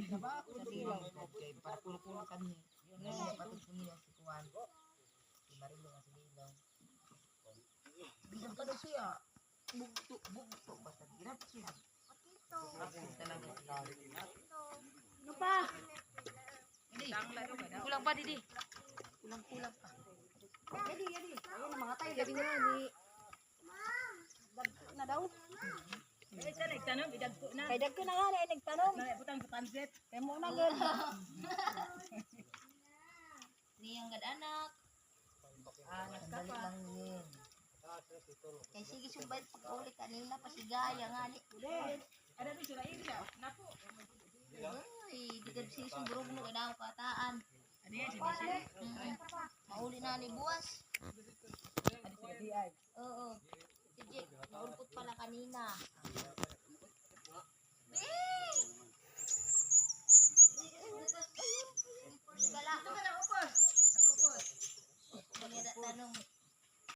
trabaho sa bilang kay para pulo-pulo kami. Niya patod ko niya si Kuan. Si Marilo nga si Bilang. Bilang pa daw siya. Bugto basta girap siya. Ako talaga siya. Ano pa? Didi, kulang pa Didi. Kulang pa. Yadi. Ayun, mga tayo. Yadi nga ni... Dagko na daw. Ay, ka nagtanong, idagko na. Kay dagko na nga na nagtanong. Butang sa pansit. Kay mo na gud. Niyang gad-anak. Sandali lang yun. Kay sige subay pag-uli kanina pa si Gaya nga ni. Ada di sila India. Napo. Uy, di ka sige sumburog mo kada kataan. Ano yan, si Bisi? Mauli na ni buwas. Ano sila DI? Oo. Si Jake, naulpot pala kanina. Gala. Upos. Manira tanong.